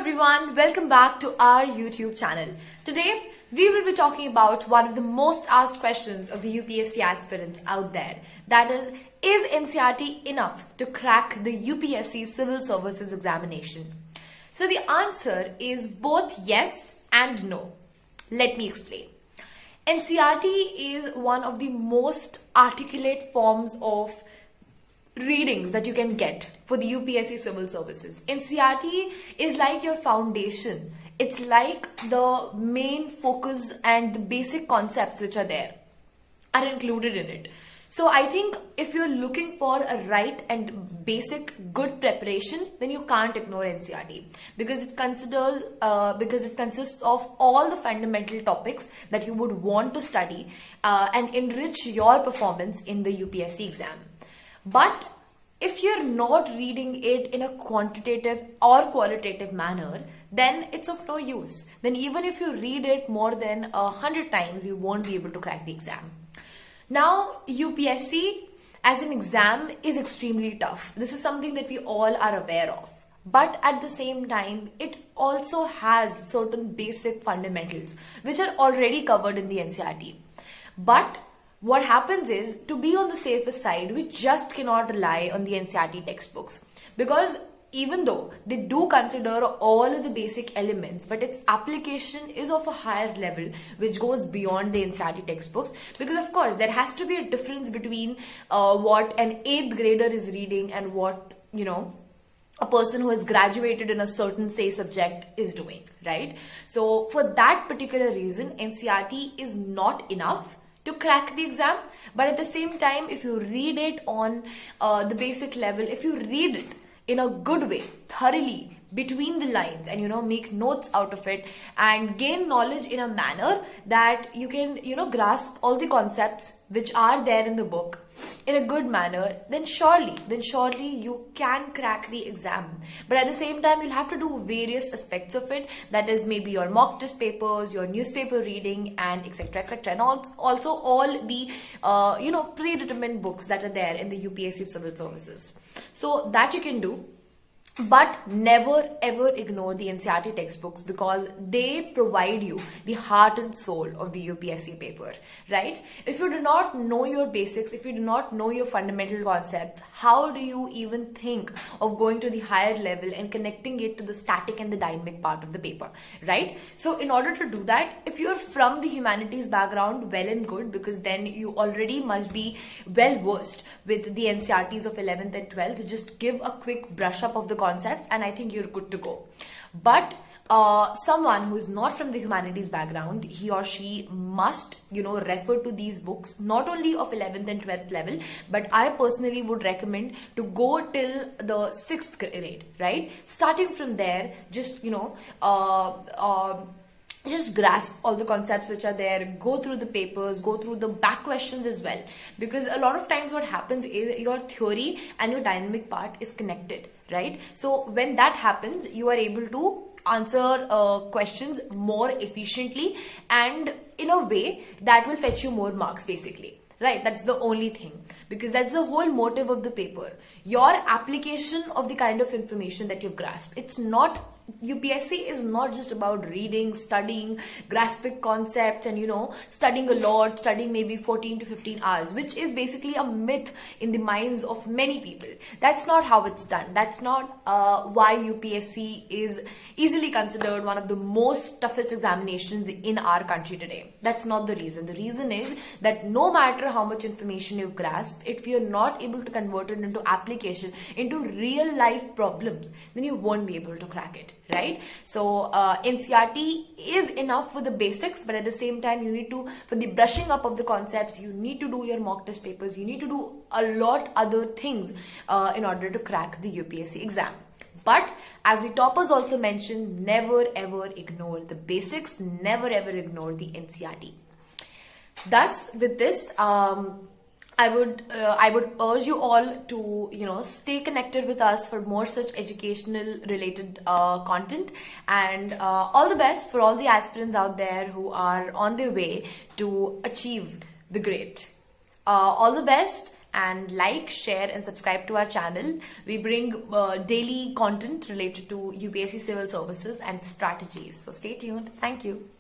everyone, welcome back to our YouTube channel. Today we will be talking about one of the most asked questions of the UPSC aspirants out there. That is NCERT enough to crack the UPSC Civil Services examination? So the answer is both yes and no. Let me explain. NCERT is one of the most articulate forms of readings that you can get for the UPSC Civil Services. NCERT is like your foundation. It's like the main focus and the basic concepts which are there are included in it. So I think if you're looking for a right and basic good preparation, then you can't ignore NCERT because it consists of all the fundamental topics that you would want to study and enrich your performance in the UPSC exam. But if you're not reading it in a quantitative or qualitative manner, then it's of no use. Then even if you read it more than 100 times, you won't be able to crack the exam. Now, UPSC as an exam is extremely tough. This is something that we all are aware of. But at the same time, it also has certain basic fundamentals which are already covered in the NCERT. But what happens is, to be on the safest side, we just cannot rely on the NCERT textbooks, because even though they do consider all of the basic elements, but its application is of a higher level which goes beyond the NCERT textbooks, because of course there has to be a difference between what an 8th grader is reading and what, a person who has graduated in a certain, say, subject is doing, right? So for that particular reason, NCERT is not enough to crack the exam. But at the same time, if you read it on the basic level, if you read it in a good way, thoroughly, between the lines, and make notes out of it and gain knowledge in a manner that you can grasp all the concepts which are there in the book in a good manner, then surely you can crack the exam. But at the same time, you'll have to do various aspects of it, that is maybe your mock test papers, your newspaper reading, and etc, and also all the predetermined books that are there in the UPSC Civil Services. So that you can do. But never ever ignore the NCERT textbooks, because they provide you the heart and soul of the UPSC paper, right? If you do not know your basics, if you do not know your fundamental concepts, how do you even think of going to the higher level and connecting it to the static and the dynamic part of the paper, right? So in order to do that, if you're from the humanities background, well and good, because then you already must be well versed with the NCERTs of 11th and 12th. Just give a quick brush up of the concepts and I think you're good to go. But someone who is not from the humanities background, he or she must refer to these books, not only of 11th and 12th level, but I personally would recommend to go till the 6th grade, right? Starting from there, just just grasp all the concepts which are there, go through the papers, go through the back questions as well, because a lot of times what happens is your theory and your dynamic part is connected, right? So when that happens, you are able to answer questions more efficiently and in a way that will fetch you more marks, basically. Right, that's the only thing, because that's the whole motive of the paper. Your application of the kind of information that you've grasped. It's not, UPSC is not just about reading, studying, grasping concepts and studying a lot, studying maybe 14 to 15 hours, which is basically a myth in the minds of many people. That's not how it's done. That's not why UPSC is easily considered one of the most toughest examinations in our country today. That's not the reason. The reason is that no matter how much information you've grasped, if you're not able to convert it into application, into real life problems, then you won't be able to crack it, right? So NCERT is enough for the basics, but at the same time, you need to, for the brushing up of the concepts, you need to do your mock test papers, you need to do a lot other things in order to crack the UPSC exam. But as the toppers also mentioned, never ever ignore the basics, never ever ignore the NCERT. Thus, with this, I would urge you all to stay connected with us for more such educational related content, and all the best for all the aspirants out there who are on their way to achieve the great. All the best, and like, share and subscribe to our channel. We bring daily content related to UPSC civil services and strategies. So stay tuned. Thank you.